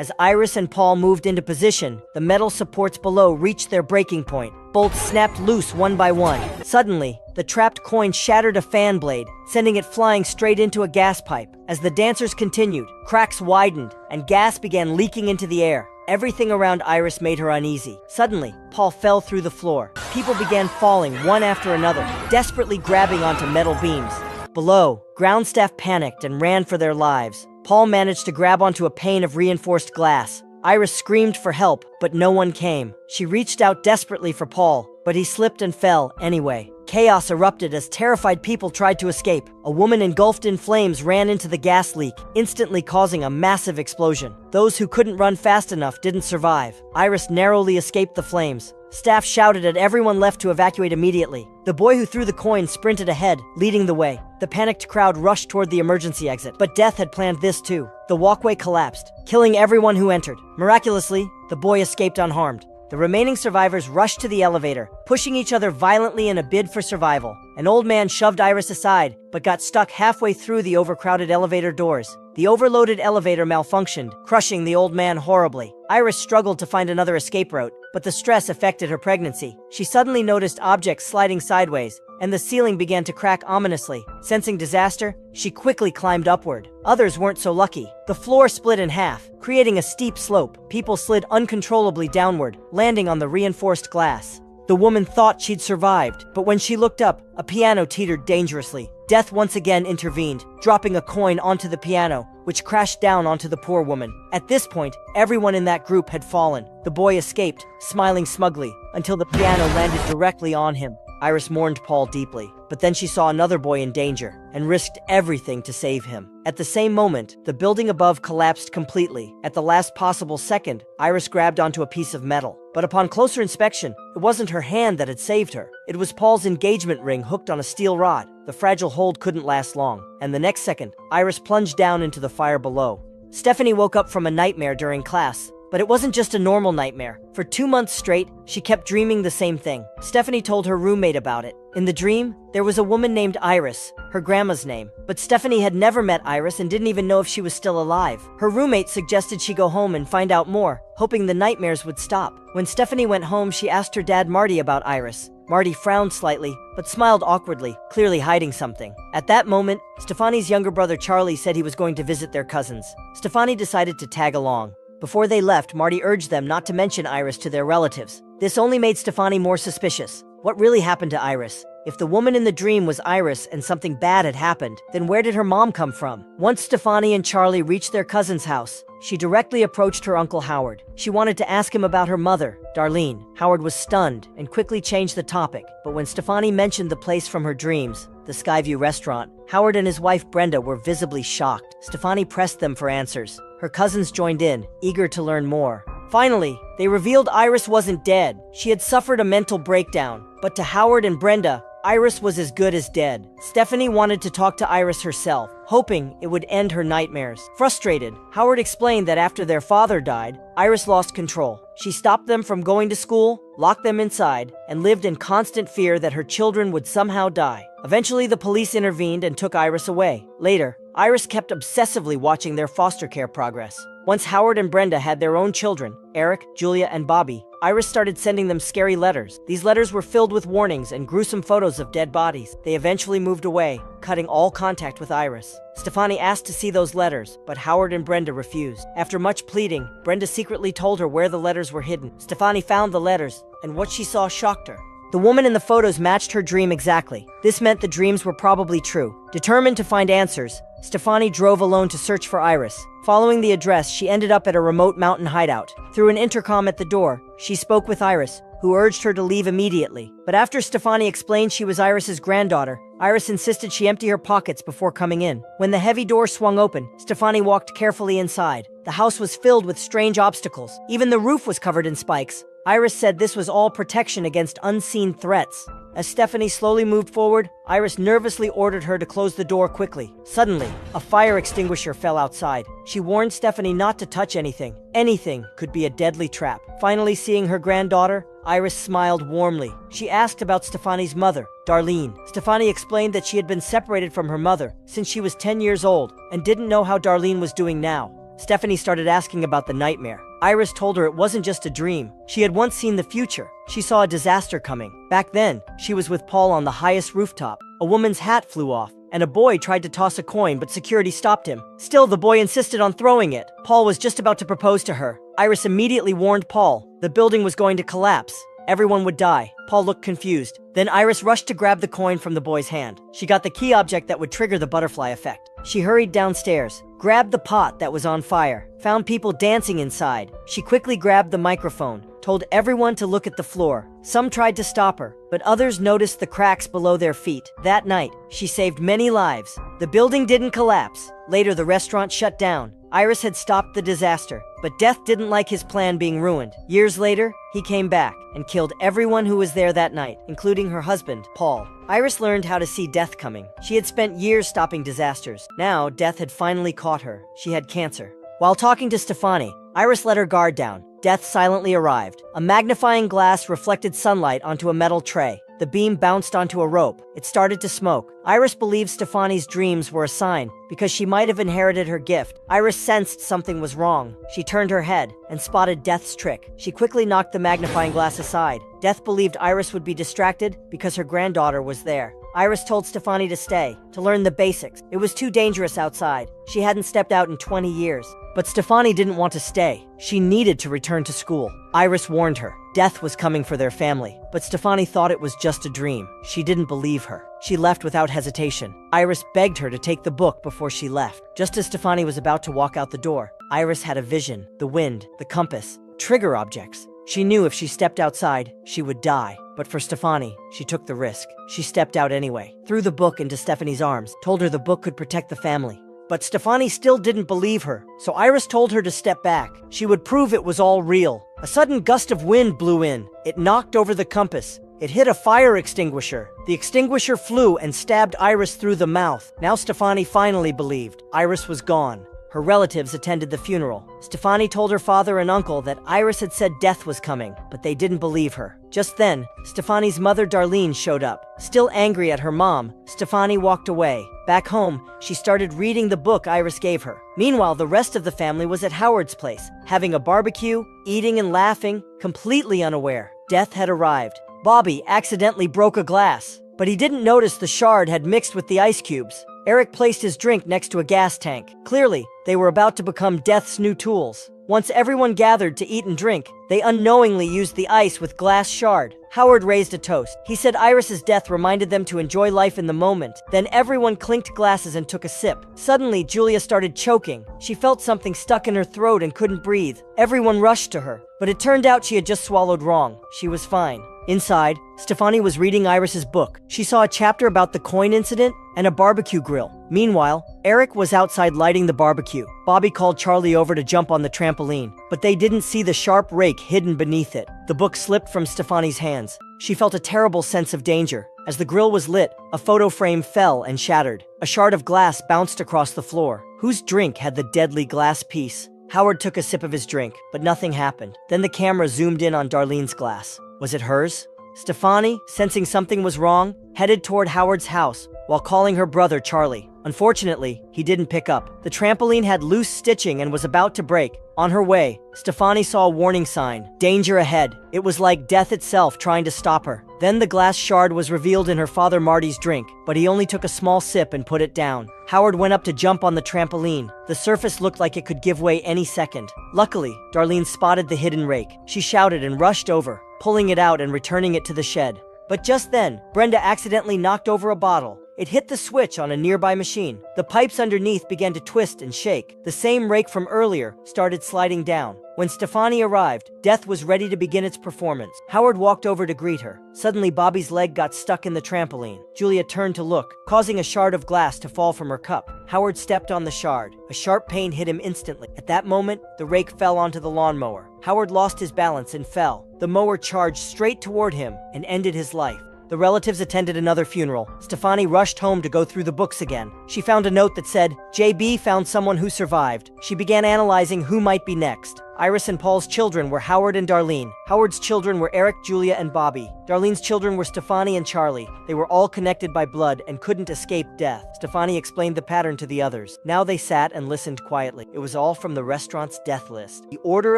As Iris and Paul moved into position, the metal supports below reached their breaking point. Bolts snapped loose one by one. Suddenly, the trapped coin shattered a fan blade, sending it flying straight into a gas pipe. As the dancers continued, cracks widened, and gas began leaking into the air. Everything around Iris made her uneasy. Suddenly, Paul fell through the floor. People began falling one after another, desperately grabbing onto metal beams. Below, ground staff panicked and ran for their lives. Paul managed to grab onto a pane of reinforced glass. Iris screamed for help, but no one came. She reached out desperately for Paul, but he slipped and fell anyway. Chaos erupted as terrified people tried to escape. A woman engulfed in flames ran into the gas leak, instantly causing a massive explosion. Those who couldn't run fast enough didn't survive. Iris narrowly escaped the flames. Staff shouted at everyone left to evacuate immediately. The boy who threw the coin sprinted ahead, leading the way. The panicked crowd rushed toward the emergency exit, but death had planned this too. The walkway collapsed, killing everyone who entered. Miraculously, the boy escaped unharmed. The remaining survivors rushed to the elevator, pushing each other violently in a bid for survival. An old man shoved Iris aside, but got stuck halfway through the overcrowded elevator doors. The overloaded elevator malfunctioned, crushing the old man horribly. Iris struggled to find another escape route, but the stress affected her pregnancy. She suddenly noticed objects sliding sideways, and the ceiling began to crack ominously. Sensing disaster, she quickly climbed upward. Others weren't so lucky. The floor split in half, creating a steep slope. People slid uncontrollably downward, landing on the reinforced glass. The woman thought she'd survived, but when she looked up, a piano teetered dangerously. Death once again intervened, dropping a coin onto the piano, which crashed down onto the poor woman. At this point, everyone in that group had fallen. The boy escaped, smiling smugly, until the piano landed directly on him. Iris mourned Paul deeply, but then she saw another boy in danger and risked everything to save him. At the same moment, the building above collapsed completely. At the last possible second, Iris grabbed onto a piece of metal. But upon closer inspection, it wasn't her hand that had saved her. It was Paul's engagement ring hooked on a steel rod. The fragile hold couldn't last long, and the next second, Iris plunged down into the fire below. Stephanie woke up from a nightmare during class. But it wasn't just a normal nightmare. For 2 months straight, she kept dreaming the same thing. Stephanie told her roommate about it. In the dream, there was a woman named Iris, her grandma's name. But Stephanie had never met Iris and didn't even know if she was still alive. Her roommate suggested she go home and find out more, hoping the nightmares would stop. When Stephanie went home, she asked her dad Marty about Iris. Marty frowned slightly, but smiled awkwardly, clearly hiding something. At that moment, Stefani's younger brother Charlie said he was going to visit their cousins. Stefani decided to tag along. Before they left, Marty urged them not to mention Iris to their relatives. This only made Stefani more suspicious. What really happened to Iris? If the woman in the dream was Iris and something bad had happened, then where did her mom come from? Once Stefani and Charlie reached their cousin's house, she directly approached her Uncle Howard. She wanted to ask him about her mother, Darlene. Howard was stunned and quickly changed the topic. But when Stefani mentioned the place from her dreams, the Skyview restaurant, Howard and his wife Brenda were visibly shocked. Stefani pressed them for answers. Her cousins joined in, eager to learn more. Finally, they revealed Iris wasn't dead. She had suffered a mental breakdown. But to Howard and Brenda, Iris was as good as dead. Stephanie wanted to talk to Iris herself, hoping it would end her nightmares. Frustrated, Howard explained that after their father died, Iris lost control. She stopped them from going to school, locked them inside, and lived in constant fear that her children would somehow die. Eventually, the police intervened and took Iris away. Later, Iris kept obsessively watching their foster care progress. Once Howard and Brenda had their own children, Eric, Julia, and Bobby, Iris started sending them scary letters. These letters were filled with warnings and gruesome photos of dead bodies. They eventually moved away, cutting all contact with Iris. Stefani asked to see those letters, but Howard and Brenda refused. After much pleading, Brenda secretly told her where the letters were hidden. Stefani found the letters, and what she saw shocked her. The woman in the photos matched her dream exactly. This meant the dreams were probably true. Determined to find answers, Stefani drove alone to search for Iris. Following the address, she ended up at a remote mountain hideout. Through an intercom at the door, she spoke with Iris, who urged her to leave immediately. But after Stefani explained she was Iris's granddaughter, Iris insisted she empty her pockets before coming in. When the heavy door swung open, Stefani walked carefully inside. The house was filled with strange obstacles. Even the roof was covered in spikes. Iris said this was all protection against unseen threats. As Stephanie slowly moved forward, Iris nervously ordered her to close the door quickly. Suddenly, a fire extinguisher fell outside. She warned Stephanie not to touch anything. Anything could be a deadly trap. Finally seeing her granddaughter, Iris smiled warmly. She asked about Stefani's mother, Darlene. Stefani explained that she had been separated from her mother since she was 10 years old and didn't know how Darlene was doing now. Stephanie started asking about the nightmare. Iris told her it wasn't just a dream. She had once seen the future. She saw a disaster coming. Back then, she was with Paul on the highest rooftop. A woman's hat flew off, and a boy tried to toss a coin, but security stopped him. Still, the boy insisted on throwing it. Paul was just about to propose to her. Iris immediately warned Paul. The building was going to collapse. Everyone would die. Paul looked confused. Then Iris rushed to grab the coin from the boy's hand. She got the key object that would trigger the butterfly effect. She hurried downstairs, grabbed the pot that was on fire, found people dancing inside. She quickly grabbed the microphone, told everyone to look at the floor. Some tried to stop her, but others noticed the cracks below their feet. That night, she saved many lives. The building didn't collapse. Later, the restaurant shut down. Iris had stopped the disaster, but Death didn't like his plan being ruined. Years later, he came back and killed everyone who was there that night, including her husband, Paul. Iris learned how to see death coming. She had spent years stopping disasters. Now, death had finally caught her. She had cancer. While talking to Stefani, Iris let her guard down. Death silently arrived. A magnifying glass reflected sunlight onto a metal tray. The beam bounced onto a rope. It started to smoke. Iris believed Stefani's dreams were a sign, because she might have inherited her gift. Iris sensed something was wrong. She turned her head and spotted Death's trick. She quickly knocked the magnifying glass aside. Death believed Iris would be distracted because her granddaughter was there. Iris told Stefani to stay, to learn the basics. It was too dangerous outside. She hadn't stepped out in 20 years. But Stefani didn't want to stay. She needed to return to school. Iris warned her. Death was coming for their family. But Stefani thought it was just a dream. She didn't believe her. She left without hesitation. Iris begged her to take the book before she left. Just as Stefani was about to walk out the door, Iris had a vision. The wind, the compass, trigger objects. She knew if she stepped outside, she would die. But for Stefani, she took the risk. She stepped out anyway, threw the book into Stephanie's arms, told her the book could protect the family. But Stefani still didn't believe her, so Iris told her to step back. She would prove it was all real. A sudden gust of wind blew in. It knocked over the compass. It hit a fire extinguisher. The extinguisher flew and stabbed Iris through the mouth. Now Stefani finally believed. Iris was gone. Her relatives attended the funeral. Stefani told her father and uncle that Iris had said death was coming, but they didn't believe her. Just then, Stefani's mother Darlene showed up. Still angry at her mom, Stefani walked away. Back home, she started reading the book Iris gave her. Meanwhile, the rest of the family was at Howard's place, having a barbecue, eating and laughing, completely unaware. Death had arrived. Bobby accidentally broke a glass, but he didn't notice the shard had mixed with the ice cubes. Eric placed his drink next to a gas tank. Clearly, they were about to become Death's new tools. Once everyone gathered to eat and drink, they unknowingly used the ice with glass shard. Howard raised a toast. He said Iris's death reminded them to enjoy life in the moment. Then everyone clinked glasses and took a sip. Suddenly, Julia started choking. She felt something stuck in her throat and couldn't breathe. Everyone rushed to her, but it turned out she had just swallowed wrong. She was fine. Inside, Stefani was reading Iris's book. She saw a chapter about the coin incident and a barbecue grill. Meanwhile, Eric was outside lighting the barbecue. Bobby called Charlie over to jump on the trampoline, but they didn't see the sharp rake hidden beneath it. The book slipped from Stefani's hands. She felt a terrible sense of danger. As the grill was lit, a photo frame fell and shattered. A shard of glass bounced across the floor. Whose drink had the deadly glass piece? Howard took a sip of his drink, but nothing happened. Then the camera zoomed in on Darlene's glass. Was it hers? Stefani, sensing something was wrong, headed toward Howard's house while calling her brother Charlie. Unfortunately, he didn't pick up. The trampoline had loose stitching and was about to break. On her way, Stefani saw a warning sign. Danger ahead. It was like death itself trying to stop her. Then the glass shard was revealed in her father Marty's drink, but he only took a small sip and put it down. Howard went up to jump on the trampoline. The surface looked like it could give way any second. Luckily, Darlene spotted the hidden rake. She shouted and rushed over, pulling it out and returning it to the shed. But just then, Brenda accidentally knocked over a bottle. It hit the switch on a nearby machine. The pipes underneath began to twist and shake. The same rake from earlier started sliding down. When Stefani arrived, death was ready to begin its performance. Howard walked over to greet her. Suddenly, Bobby's leg got stuck in the trampoline. Julia turned to look, causing a shard of glass to fall from her cup. Howard stepped on the shard. A sharp pain hit him instantly. At that moment, the rake fell onto the lawnmower. Howard lost his balance and fell. The mower charged straight toward him and ended his life. The relatives attended another funeral. Stefani rushed home to go through the books again. She found a note that said, JB found someone who survived. She began analyzing who might be next. Iris and Paul's children were Howard and Darlene. Howard's children were Eric, Julia, and Bobby. Darlene's children were Stefani and Charlie. They were all connected by blood and couldn't escape death. Stefani explained the pattern to the others. Now they sat and listened quietly. It was all from the restaurant's death list. The order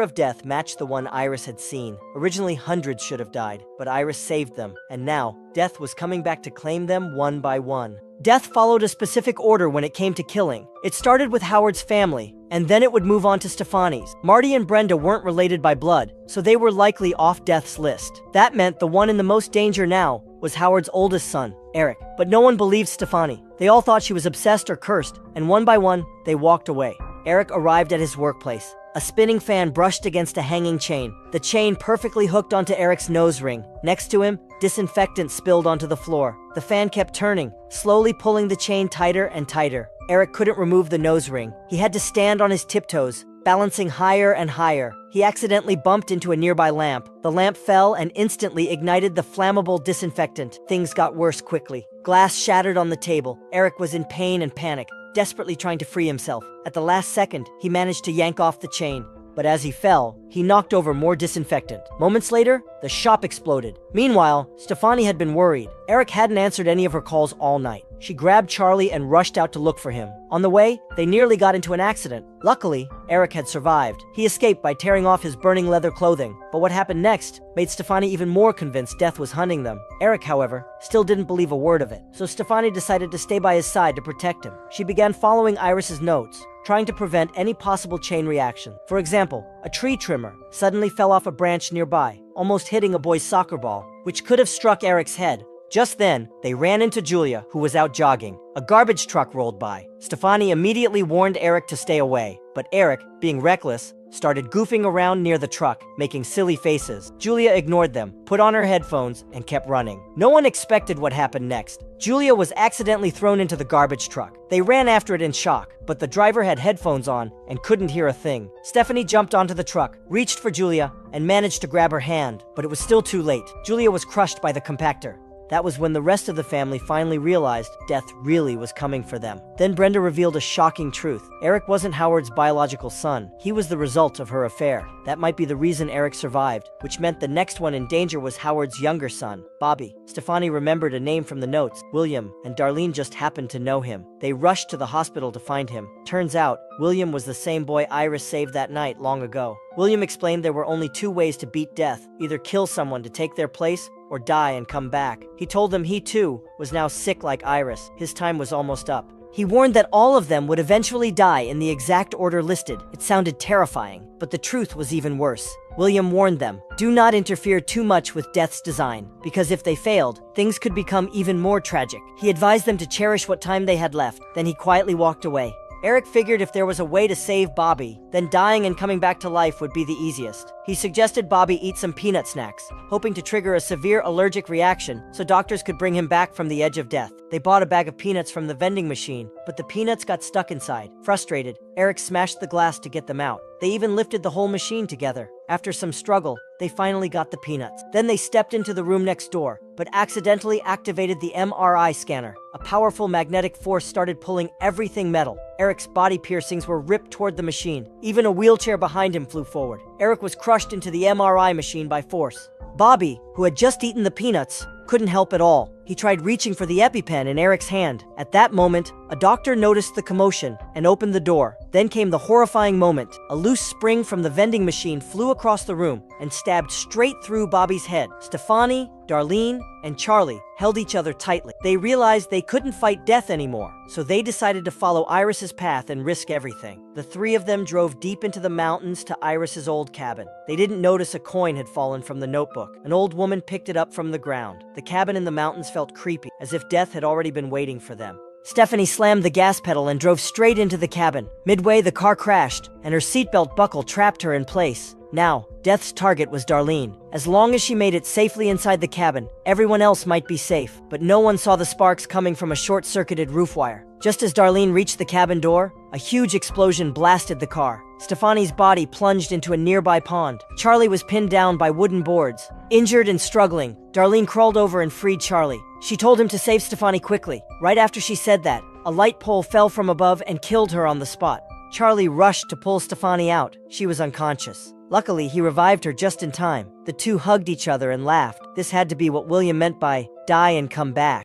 of death matched the one Iris had seen. Originally, hundreds should have died, but Iris saved them, and now death was coming back to claim them one by one. Death followed a specific order when it came to killing. It started with Howard's family, and then it would move on to Stefani's. Marty and Brenda weren't related by blood, so they were likely off Death's list. That meant the one in the most danger now was Howard's oldest son, Eric. But no one believed Stefani. They all thought she was obsessed or cursed, and one by one, they walked away. Eric arrived at his workplace. A spinning fan brushed against a hanging chain. The chain perfectly hooked onto Eric's nose ring. Next to him, disinfectant spilled onto the floor. The fan kept turning, slowly pulling the chain tighter and tighter. Eric couldn't remove the nose ring. He had to stand on his tiptoes, balancing higher and higher. He accidentally bumped into a nearby lamp. The lamp fell and instantly ignited the flammable disinfectant. Things got worse quickly. Glass shattered on the table. Eric was in pain and panic, desperately trying to free himself. At the last second, he managed to yank off the chain. But as he fell, he knocked over more disinfectant. Moments later, the shop exploded. Meanwhile, Stefani had been worried. Eric hadn't answered any of her calls all night. She grabbed Charlie and rushed out to look for him. On the way, they nearly got into an accident. Luckily, Eric had survived. He escaped by tearing off his burning leather clothing. But what happened next made Stefani even more convinced death was hunting them. Eric, however, still didn't believe a word of it. So Stefani decided to stay by his side to protect him. She began following Iris's notes, trying to prevent any possible chain reaction. For example, a tree trimmer suddenly fell off a branch nearby, almost hitting a boy's soccer ball, which could have struck Eric's head. Just then, they ran into Julia, who was out jogging. A garbage truck rolled by. Stefani immediately warned Eric to stay away, but Eric, being reckless, started goofing around near the truck, making silly faces. Julia ignored them, put on her headphones, and kept running. No one expected what happened next. Julia was accidentally thrown into the garbage truck. They ran after it in shock, but the driver had headphones on and couldn't hear a thing. Stephanie jumped onto the truck, reached for Julia, and managed to grab her hand, but it was still too late. Julia was crushed by the compactor. That was when the rest of the family finally realized death really was coming for them. Then Brenda revealed a shocking truth. Eric wasn't Howard's biological son. He was the result of her affair. That might be the reason Eric survived, which meant the next one in danger was Howard's younger son, Bobby. Stefani remembered a name from the notes, William, and Darlene just happened to know him. They rushed to the hospital to find him. Turns out, William was the same boy Iris saved that night long ago. William explained there were only two ways to beat death: either kill someone to take their place, or die and come back. He told them he too was now sick like Iris. His time was almost up. He warned that all of them would eventually die in the exact order listed. It sounded terrifying, but the truth was even worse. William warned them, do not interfere too much with death's design, because if they failed, things could become even more tragic. He advised them to cherish what time they had left. Then he quietly walked away. Eric figured if there was a way to save Bobby, then dying and coming back to life would be the easiest. He suggested Bobby eat some peanut snacks, hoping to trigger a severe allergic reaction so doctors could bring him back from the edge of death. They bought a bag of peanuts from the vending machine, but the peanuts got stuck inside. Frustrated, Eric smashed the glass to get them out. They even lifted the whole machine together. After some struggle, they finally got the peanuts. Then they stepped into the room next door, but accidentally activated the MRI scanner. A powerful magnetic force started pulling everything metal. Eric's body piercings were ripped toward the machine. Even a wheelchair behind him flew forward. Eric was crushed into the MRI machine by force. Bobby, who had just eaten the peanuts, couldn't help at all. He tried reaching for the EpiPen in Eric's hand. At that moment, a doctor noticed the commotion and opened the door. Then came the horrifying moment. A loose spring from the vending machine flew across the room and stabbed straight through Bobby's head. Stefani, Darlene, and Charlie held each other tightly. They realized they couldn't fight death anymore, so they decided to follow Iris's path and risk everything. The three of them drove deep into the mountains to Iris's old cabin. They didn't notice a coin had fallen from the notebook. An old woman picked it up from the ground. The cabin in the mountains felt creepy, as if death had already been waiting for them. Stephanie slammed the gas pedal and drove straight into the cabin. Midway, the car crashed, and her seatbelt buckle trapped her in place. Now, Death's target was Darlene. As long as she made it safely inside the cabin, everyone else might be safe, but no one saw the sparks coming from a short-circuited roof wire. Just as Darlene reached the cabin door, a huge explosion blasted the car. Stefani's body plunged into a nearby pond. Charlie was pinned down by wooden boards. Injured and struggling, Darlene crawled over and freed Charlie. She told him to save Stefani quickly. Right after she said that, a light pole fell from above and killed her on the spot. Charlie rushed to pull Stefani out. She was unconscious. Luckily, he revived her just in time. The two hugged each other and laughed. This had to be what William meant by die and come back.